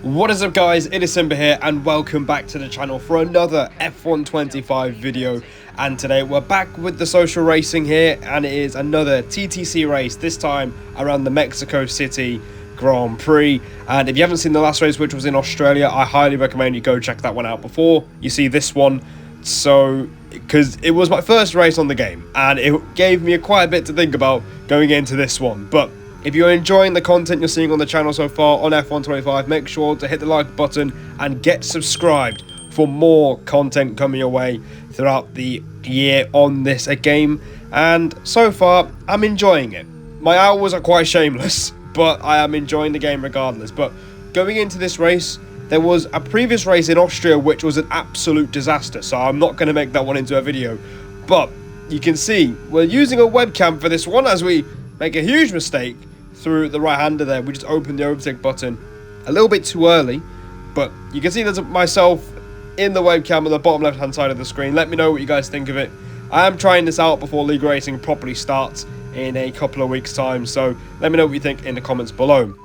What is up guys, it is Simba here and welcome back to the channel for another F125 video. And today we're back with the social racing here, and it is another TTC race, this time around the Mexico City Grand Prix. And if you haven't seen the last race, which was in Australia, I highly recommend you go check that one out before you see this one. So, because it was my first race on the game and it gave me quite a bit to think about going into this one. But if you're enjoying the content you're seeing on the channel so far on F125, make sure to hit the like button and get subscribed for more content coming your way throughout the year on this game. And so far, I'm enjoying it. My hours are quite shameless, but I am enjoying the game regardless. But going into this race, there was a previous race in Austria which was an absolute disaster, so I'm not going to make that one into a video. But you can see we're using a webcam for this one as we make a huge mistake through the right-hander there. We just opened the overtake button a little bit too early, but you can see there's myself in the webcam on the bottom left-hand side of the screen. Let me know what you guys think of it. I am trying this out before League Racing properly starts in a couple of weeks' time, so let me know what you think in the comments below.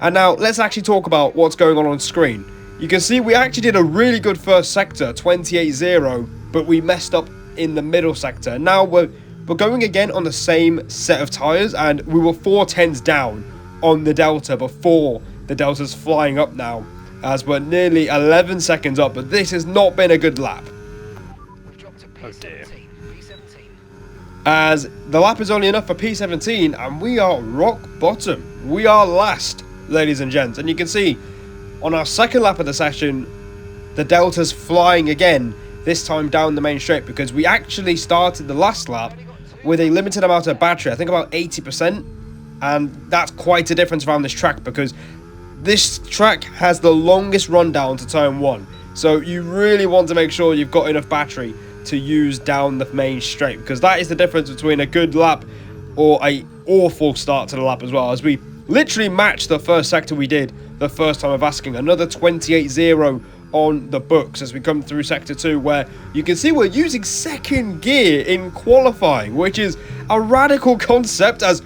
And now, let's actually talk about what's going on screen. You can see we actually did a really good first sector, 28-0, but we messed up in the middle sector. Now we're going again on the same set of tyres, and we were 4/10s down on the Delta before the Delta's flying up now, as we're nearly 11 seconds up, but this has not been a good lap. Oh dear. As the lap is only enough for P17, and we are rock bottom. We are last, ladies and gents, and you can see on our second lap of the session, the Delta's flying again, this time down the main straight, because we actually started the last lap with a limited amount of battery, I think about 80%, and that's quite a difference around this track, because this track has the longest run down to turn 1, so you really want to make sure you've got enough battery to use down the main straight, because that is the difference between a good lap or a awful start to the lap as well, as we literally matched the first sector we did the first time of asking. Another 28-0 on the books as we come through sector 2, where you can see we're using second gear in qualifying, which is a radical concept, as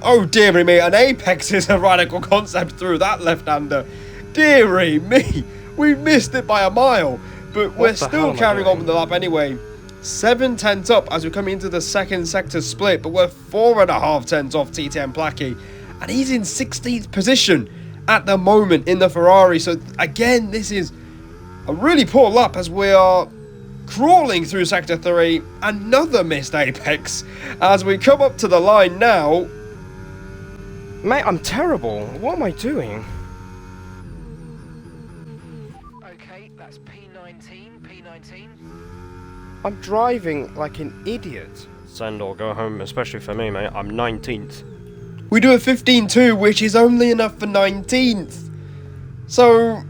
oh dearie me, an apex is a radical concept through that left-hander. Dearie me, we missed it by a mile, but we're still carrying on with the lap anyway. 7 tenths up as we're coming into the second sector split, but we're 4.5 tenths off TTM Placky, and he's in 16th position at the moment in the Ferrari. So again, this is a really poor lap as we are crawling through sector 3. Another missed apex as we come up to the line now. Mate, I'm terrible. What am I doing? Okay, that's P19. I'm driving like an idiot. Send or go home, especially for me, mate. I'm 19th. We do a 15.2, which is only enough for 19th. So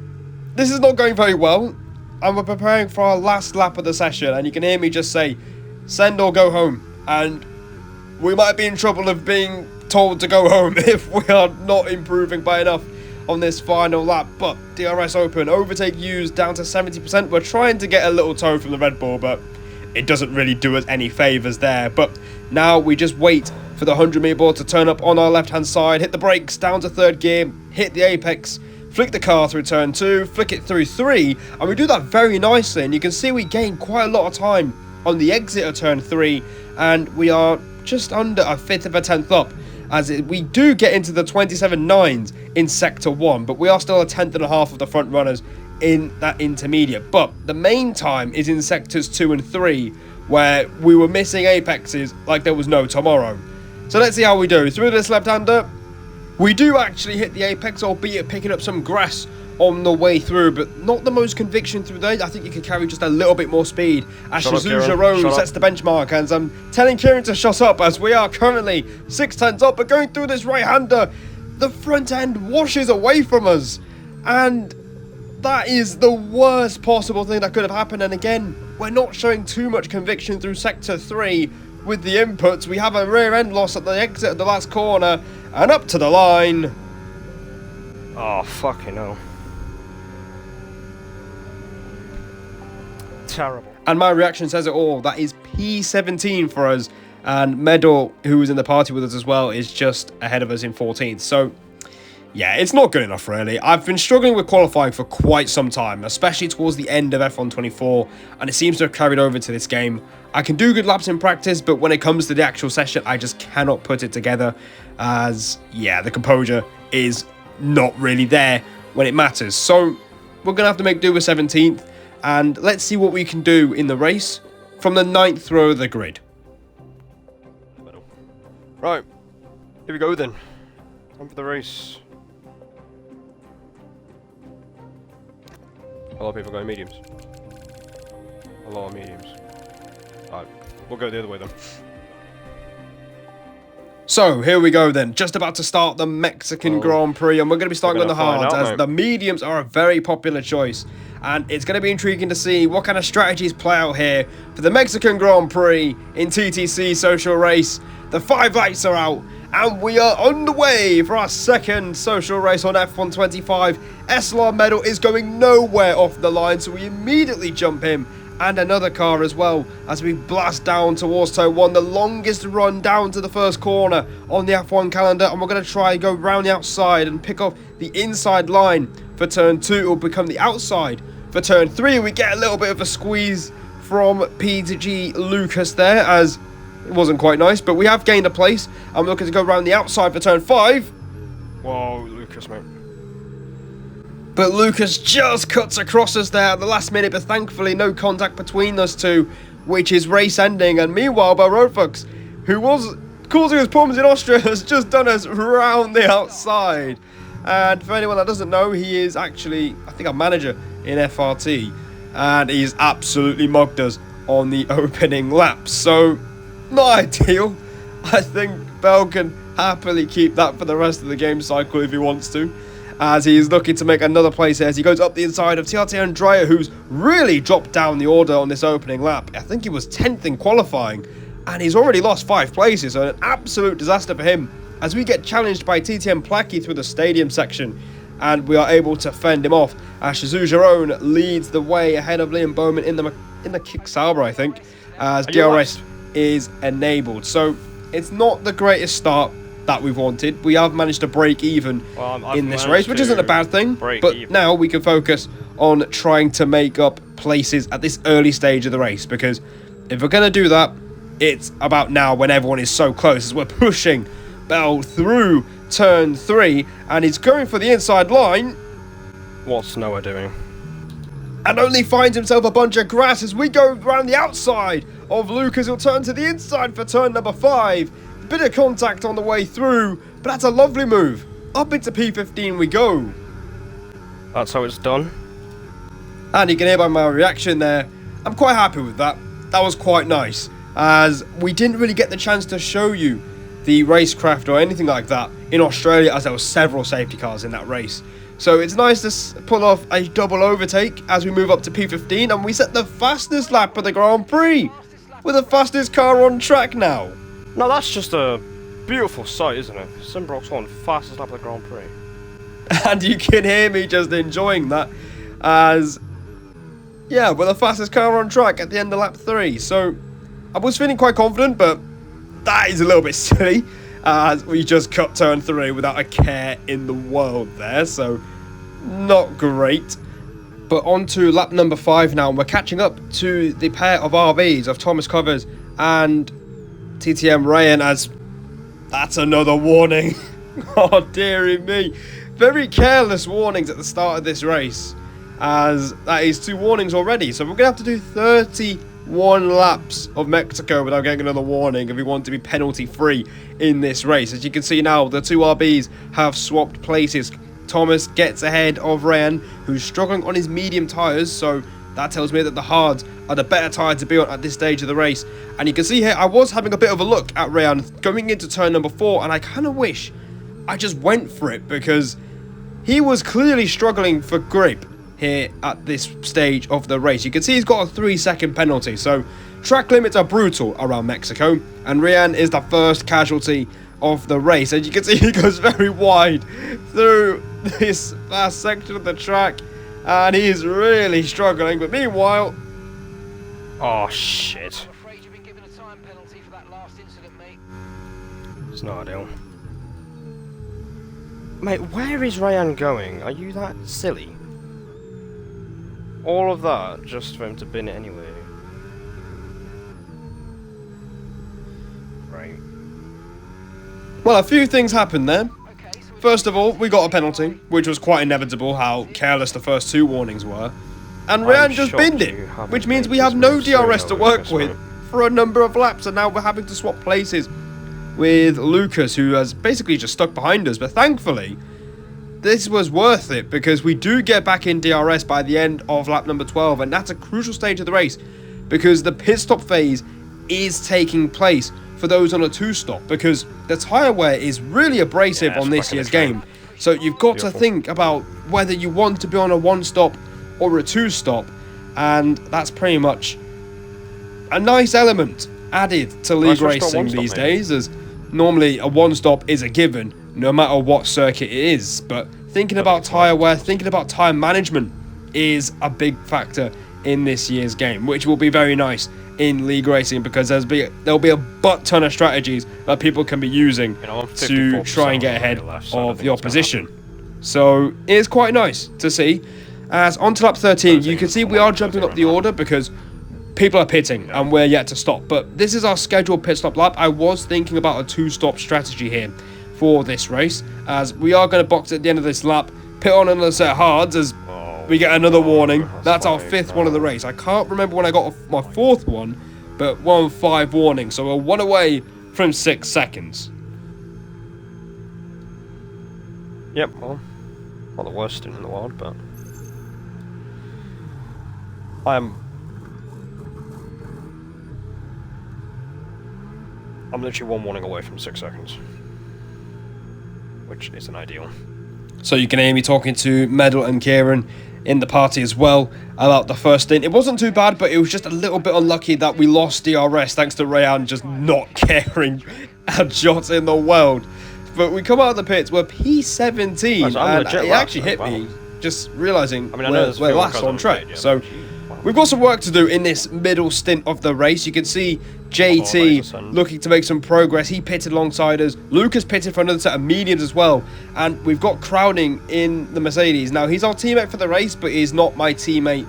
this is not going very well, and we're preparing for our last lap of the session, and you can hear me just say, send or go home, and we might be in trouble of being told to go home if we are not improving by enough on this final lap. But DRS open, overtake used down to 70%. We're trying to get a little toe from the Red Bull, but it doesn't really do us any favours there. But now we just wait for the 100-metre board to turn up on our left-hand side, hit the brakes, down to third gear, hit the apex, flick the car through turn 2, flick it through 3, and we do that very nicely, and you can see we gain quite a lot of time on the exit of turn 3, and we are just under a fifth of a tenth up, as we do get into the 27.9s in sector 1, but we are still a tenth and a half of the front runners in that intermediate. But the main time is in sectors 2 and 3, where we were missing apexes like there was no tomorrow. So let's see how we do. Through this left-hander, we do actually hit the apex, albeit picking up some grass on the way through, but not the most conviction through there. I think you could carry just a little bit more speed as Shizuja Road sets the benchmark, and I'm telling Kieran to shut up as we are currently 6 tenths up, but going through this right-hander, the front end washes away from us, and that is the worst possible thing that could have happened. And again, we're not showing too much conviction through sector 3 with the inputs. We have a rear end loss at the exit of the last corner, and up to the line. Oh, fucking hell. Terrible. And my reaction says it all. That is P17 for us, and Medal, who was in the party with us as well, is just ahead of us in 14th. So Yeah, it's not good enough, really. I've been struggling with qualifying for quite some time, especially towards the end of F1 24, and it seems to have carried over to this game. I can do good laps in practice, but when it comes to the actual session, I just cannot put it together, as, yeah, the composure is not really there when it matters. So, we're going to have to make do with 17th, and let's see what we can do in the race from the 9th row of the grid. Right, here we go then. On for the race. A lot of people going mediums. A lot of mediums. Alright, we'll go the other way then. So, here we go then. Just about to start the Mexican Grand Prix, and we're going to be starting on the hards, as the mediums are a very popular choice. And it's going to be intriguing to see what kind of strategies play out here for the Mexican Grand Prix in TTC Social Race. The 5 lights are out, and we are on the way for our second social race on F1 25. Eslar medal is going nowhere off the line, so we immediately jump him. And another car as well, as we blast down towards turn 1, the longest run down to the first corner on the F1 calendar, and we're going to try and go round the outside and pick up the inside line for turn 2. It will become the outside for turn 3. We get a little bit of a squeeze from P2G Lucas there, as it wasn't quite nice, but we have gained a place. I'm looking to go around the outside for turn 5. Whoa, Lucas, mate. But Lucas just cuts across us there at the last minute, but thankfully no contact between us two, which is race ending. And meanwhile, Roadfox, who was causing us problems in Austria, has just done us round the outside. And for anyone that doesn't know, he is actually, I think, a manager in FRT, and he's absolutely mugged us on the opening lap. So, not ideal. I think Bell can happily keep that for the rest of the game cycle if he wants to, as he is looking to make another place here as he goes up the inside of TRT Andrea, who's really dropped down the order on this opening lap. I think he was 10th in qualifying, and he's already lost 5 places, so an absolute disaster for him, as we get challenged by TTM Placky through the stadium section, and we are able to fend him off, as Shizu Giron leads the way ahead of Liam Bowman in the Kick Sauber, I think, as DRS is enabled. So it's not the greatest start that we've wanted. We have managed to break even in this race, which isn't a bad thing, but now we can focus on trying to make up places at this early stage of the race, because if we're going to do that, it's about now when everyone is so close, as we're pushing Bell through turn 3, and he's going for the inside line. What's Noah doing? And only finds himself a bunch of grass as we go around the outside of Lucas. He'll turn to the inside for turn number 5. Bit of contact on the way through, but that's a lovely move. Up into P15 we go. That's how it's done. And you can hear by my reaction there, I'm quite happy with that. That was quite nice, as we didn't really get the chance to show you the racecraft or anything like that in Australia, as there were several safety cars in that race. So it's nice to pull off a double overtake as we move up to P15, and we set the fastest lap of the Grand Prix. We're the fastest car on track now. No, that's just a beautiful sight, isn't it? Simbrock's one, fastest lap of the Grand Prix. And you can hear me just enjoying that, as, yeah, we're the fastest car on track at the end of lap 3. So I was feeling quite confident, but that is a little bit silly, as we just cut turn 3 without a care in the world there. So not great. But on to lap number 5 now, and we're catching up to the pair of RBs of Thomas Covers and TTM Ryan, as that's another warning. Oh dearie me. Very careless warnings at the start of this race, as that is 2 warnings already. So we're going to have to do 31 laps of Mexico without getting another warning if we want to be penalty free in this race. As you can see now, the 2 RBs have swapped places. Thomas gets ahead of Ryan, who's struggling on his medium tyres, so that tells me that the hards are the better tyre to be on at this stage of the race. And you can see here, I was having a bit of a look at Ryan going into turn number 4, and I kind of wish I just went for it, because he was clearly struggling for grip here at this stage of the race. You can see he's got a 3-second penalty, so track limits are brutal around Mexico, and Ryan is the first casualty of the race. And you can see he goes very wide through this fast section of the track, and he is really struggling. But meanwhile, oh shit, I'm afraid you've been given a time penalty for that last incident, mate. it's not ideal. Mate, where is Ryan going? Are you that silly? All of that just for him to bin it anyway. Right. Well, a few things happened there. First of all, we got a penalty, which was quite inevitable how careless the first 2 warnings were. And Ryan just binned it, which means we have no DRS to work with for a number of laps, and now we're having to swap places with Lucas, who has basically just stuck behind us. But thankfully, this was worth it, because we do get back in DRS by the end of lap number 12, and that's a crucial stage of the race, because the pit stop phase is taking place for those on a 2-stop, because the tyre wear is really abrasive on this year's game. So you've got to think about whether you want to be on a 1-stop or a 2-stop, and that's pretty much a nice element added to league racing these days, as normally a 1-stop is a given no matter what circuit it is. But thinking about tyre wear, thinking about tyre management is a big factor in this year's game, which will be very nice in league racing, because there'll be a butt ton of strategies that people can be using to try and get ahead of the opposition. So it is quite nice to see. As on to lap 13, you can see we are jumping up the order because people are pitting and we're yet to stop. But this is our scheduled pit stop lap. I was thinking about a 2-stop strategy here for this race, as we are going to box at the end of this lap, pit on another set of hards as we get another warning. That's our 5th one of the race. I can't remember when I got my 4th one, but 1-5 warning. So we're 1 away from 6 seconds. Yep, well, not the worst stint in the world, but I'm literally 1 warning away from 6 seconds, which isn't ideal. So you can hear me talking to Medal and Kieran in the party as well about the first stint. It wasn't too bad, but it was just a little bit unlucky that we lost DRS thanks to Rayan just not caring a jot in the world. But we come out of the pits, we're P17, and it actually hit me just realising we're last on track. So we've got some work to do in this middle stint of the race. You can see JT looking to make some progress. He pitted alongside us. Lucas pitted for another set of mediums as well. And we've got Crowding in the Mercedes. Now, he's our teammate for the race, but he's not my teammate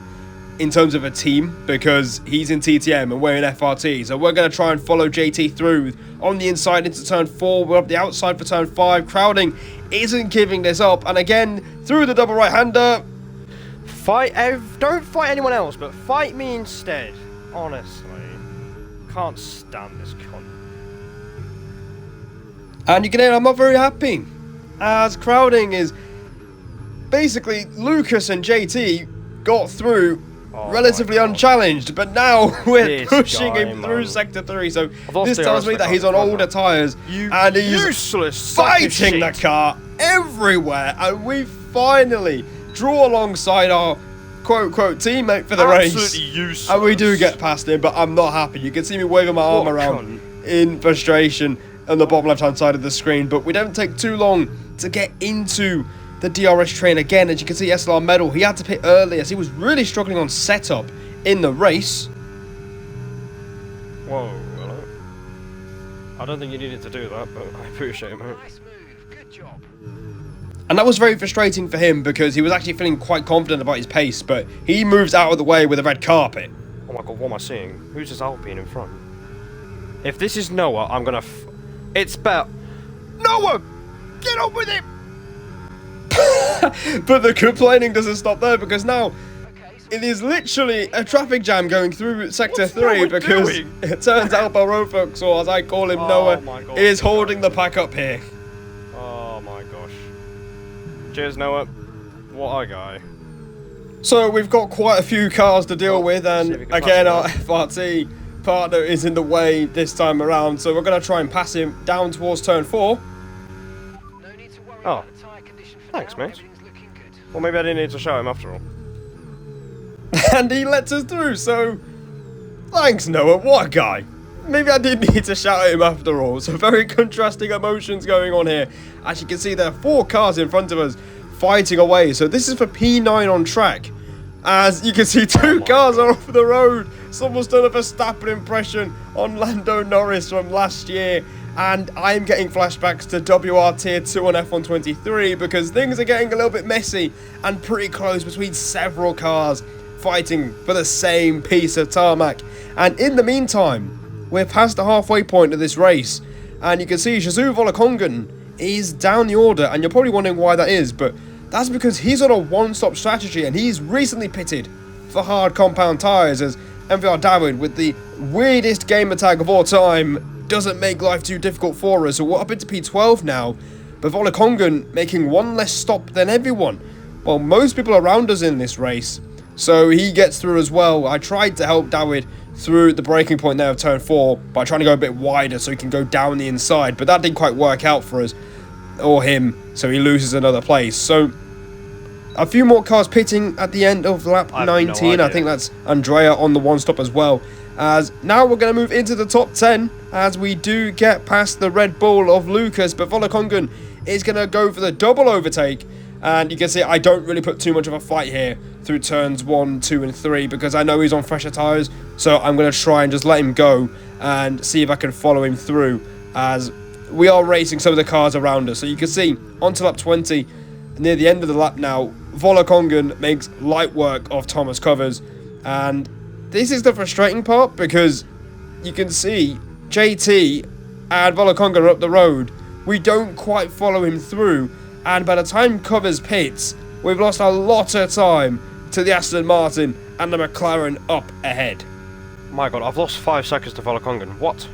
in terms of a team, because he's in TTM and we're in FRT. So we're going to try and follow JT through on the inside into turn 4. We're up the outside for turn 5. Crowding isn't giving this up. And again, through the double right-hander. Don't fight anyone else, but fight me instead. Honestly. Can't stand this cunt. And you can hear I'm not very happy, as Crowding is basically Lucas and JT got through relatively unchallenged, but now we're pushing him through Sector 3. So this tells me that he's on older tyres and he's fighting the car everywhere, and we finally draw alongside our quote-quote teammate for the race, and we do get past him, but I'm not happy. You can see me waving my arm around in frustration on the bottom left-hand side of the screen, but we don't take too long to get into the DRS train again. As you can see, SLR Medal, he had to pit early as he was really struggling on setup in the race. Whoa, hello. I don't think you needed to do that, but I appreciate it, mate. Nice move. Good job. And that was very frustrating for him, because he was actually feeling quite confident about his pace, but he moves out of the way with a red carpet. Oh my god, what am I seeing? Who's this Alpine in front? If this is Noah, I'm gonna it's better. Noah! Get on with him! But the complaining doesn't stop there, because now it is literally a traffic jam going through Sector 3, because it turns out Barofux, or as I call him, Noah, is holding the pack up here. Oh my gosh. Cheers, Noah. What a guy. So we've got quite a few cars to deal with, and again our FRT partner is in the way this time around, so we're going to try and pass him down towards turn 4. No need to worry Oh, about the tyre condition for thanks, now. mate. Everything's looking good. Well, maybe I didn't need to show him after all. And he lets us through, so thanks, Noah, what a guy. Maybe I did need to shout at him after all. So very contrasting emotions going on here. As you can see, there are 4 cars in front of us fighting away. So this is for P9 on track. As you can see, 2 cars are off the road. Someone's done a Verstappen impression on Lando Norris from last year. And I'm getting flashbacks to WR Tier 2 on F123 because things are getting a little bit messy and pretty close between several cars fighting for the same piece of tarmac. And in the meantime, we're past the halfway point of this race, and you can see Jesus Volokongan is down the order, and you're probably wondering why that is, but that's because he's on a one-stop strategy, and he's recently pitted for hard compound tyres, as MVR David, with the weirdest gamer tag of all time, doesn't make life too difficult for us. So we're up into P12 now, but Volokongan making one less stop than everyone. Well, most people around us in this race, so he gets through as well. I tried to help David through the braking point there of turn 4 by trying to go a bit wider so he can go down the inside, but that didn't quite work out for us, or him, so he loses another place. So a few more cars pitting at the end of lap 19. I think that's Andrea on the one stop as well. As now we're going to move into the top 10 as we do get past the Red Bull of Lucas, but Volokongan is going to go for the double overtake. And you can see I don't really put too much of a fight here through turns 1, 2 and 3 because I know he's on fresher tyres, so I'm going to try and just let him go and see if I can follow him through as we are racing some of the cars around us. So you can see onto lap 20, near the end of the lap now, Volokongan makes light work of Thomas Covers, and this is the frustrating part because you can see JT and Volokongan are up the road. We don't quite follow him through, and by the time Covers pits, we've lost a lot of time to the Aston Martin and the McLaren up ahead. My god, I've lost 5 seconds to Volokongan. What?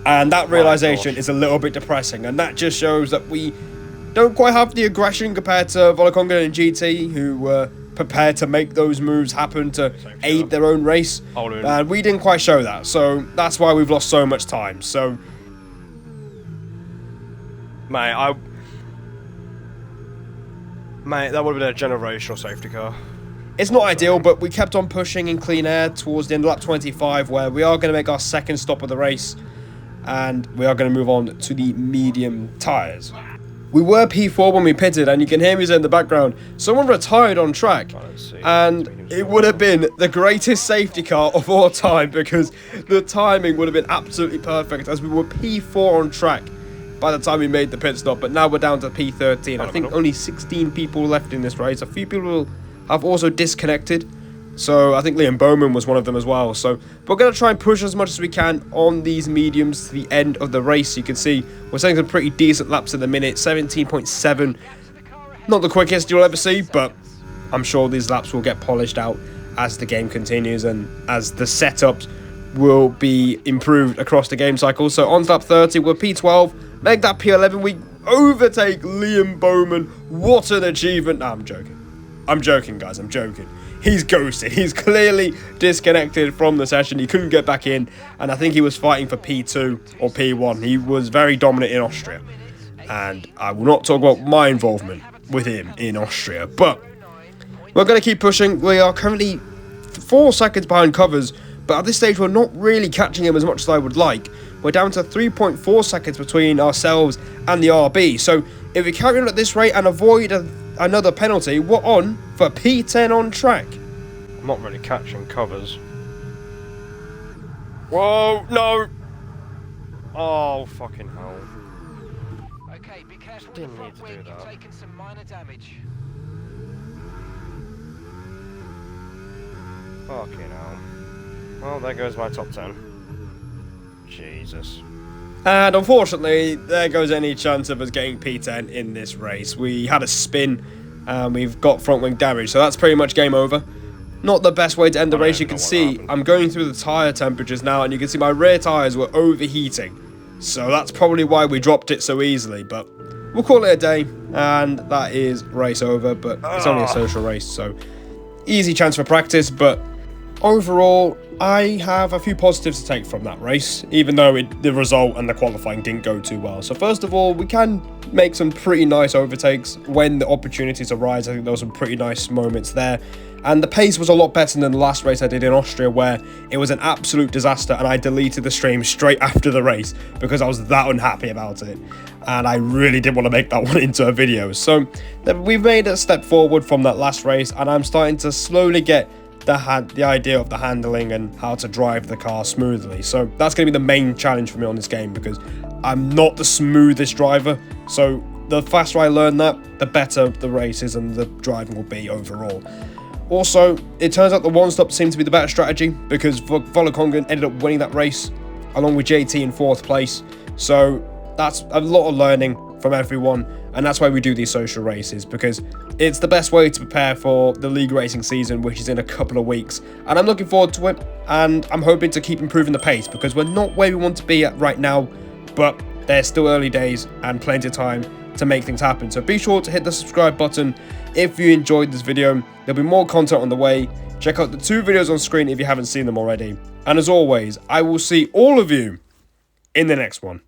And that realisation is a little bit depressing, and that just shows that we don't quite have the aggression compared to Volokongan and GT, who were prepared to make those moves happen to aid their own race. And we didn't quite show that, so that's why we've lost so much time. So, Mate, that would have been a generational safety car. it's not ideal, but we kept on pushing in clean air towards the end of lap 25, where we are going to make our second stop of the race, and we are going to move on to the medium tyres. We were P4 when we pitted, and you can hear me in the background. Someone retired on track, and it would have been the greatest safety car of all time because the timing would have been absolutely perfect as we were P4 on track by the time we made the pit stop. But now we're down to P13. I think only 16 people left in this race. A few people have also disconnected. So I think Liam Bowman was one of them as well. So we're going to try and push as much as we can on these mediums to the end of the race. You can see we're setting some pretty decent laps in the minute. 17.7. Not the quickest you'll ever see, but I'm sure these laps will get polished out as the game continues and as the setups will be improved across the game cycle. So on to lap 30, we're P12. Make that P11. We overtake Liam Bowman. What an achievement. No, I'm joking. I'm joking, guys. I'm joking. He's ghosted. He's clearly disconnected from the session. He couldn't get back in, and I think he was fighting for P2 or P1. He was very dominant in Austria, and I will not talk about my involvement with him in Austria, but we're going to keep pushing. We are currently 4 seconds behind Covers, but at this stage we're not really catching him as much as I would like. We're down to 3.4 seconds between ourselves and the RB, so if we carry on at this rate and avoid another penalty, we're on for P10 on track. I'm not really catching Covers. Whoa, no! Oh, fucking hell. Okay, be careful with Didn't the front need to wing. do You've that. taken some minor damage. Fucking hell. Well, there goes my top 10. Jesus. And unfortunately, there goes any chance of us getting P10 in this race. We had a spin, and we've got front wing damage, so that's pretty much game over. Not the best way to end the race. You can see I'm going through the tyre temperatures now, and you can see my rear tyres were overheating. So that's probably why we dropped it so easily, but we'll call it a day, and that is race over, but it's only a social race, so easy chance for practice, but overall, I have a few positives to take from that race, even though the result and the qualifying didn't go too well. So first of all, we can make some pretty nice overtakes when the opportunities arise. I think there were some pretty nice moments there. And the pace was a lot better than the last race I did in Austria, where it was an absolute disaster and I deleted the stream straight after the race because I was that unhappy about it. And I really didn't want to make that one into a video. So we've made a step forward from that last race, and I'm starting to slowly get the idea of the handling and how to drive the car smoothly. So that's going to be the main challenge for me on this game, because I'm not the smoothest driver. So the faster I learn that, the better the races and the driving will be overall. Also, it turns out the one-stop seemed to be the better strategy, because Volokongan ended up winning that race along with JT in 4th place. So that's a lot of learning from everyone, and that's why we do these social races, because it's the best way to prepare for the league racing season, which is in a couple of weeks. And I'm looking forward to it, and I'm hoping to keep improving the pace, because we're not where we want to be at right now, but there's still early days and plenty of time to make things happen. So be sure to hit the subscribe button if you enjoyed this video. There'll be more content on the way. Check out the 2 videos on screen if you haven't seen them already. And as always, I will see all of you in the next one.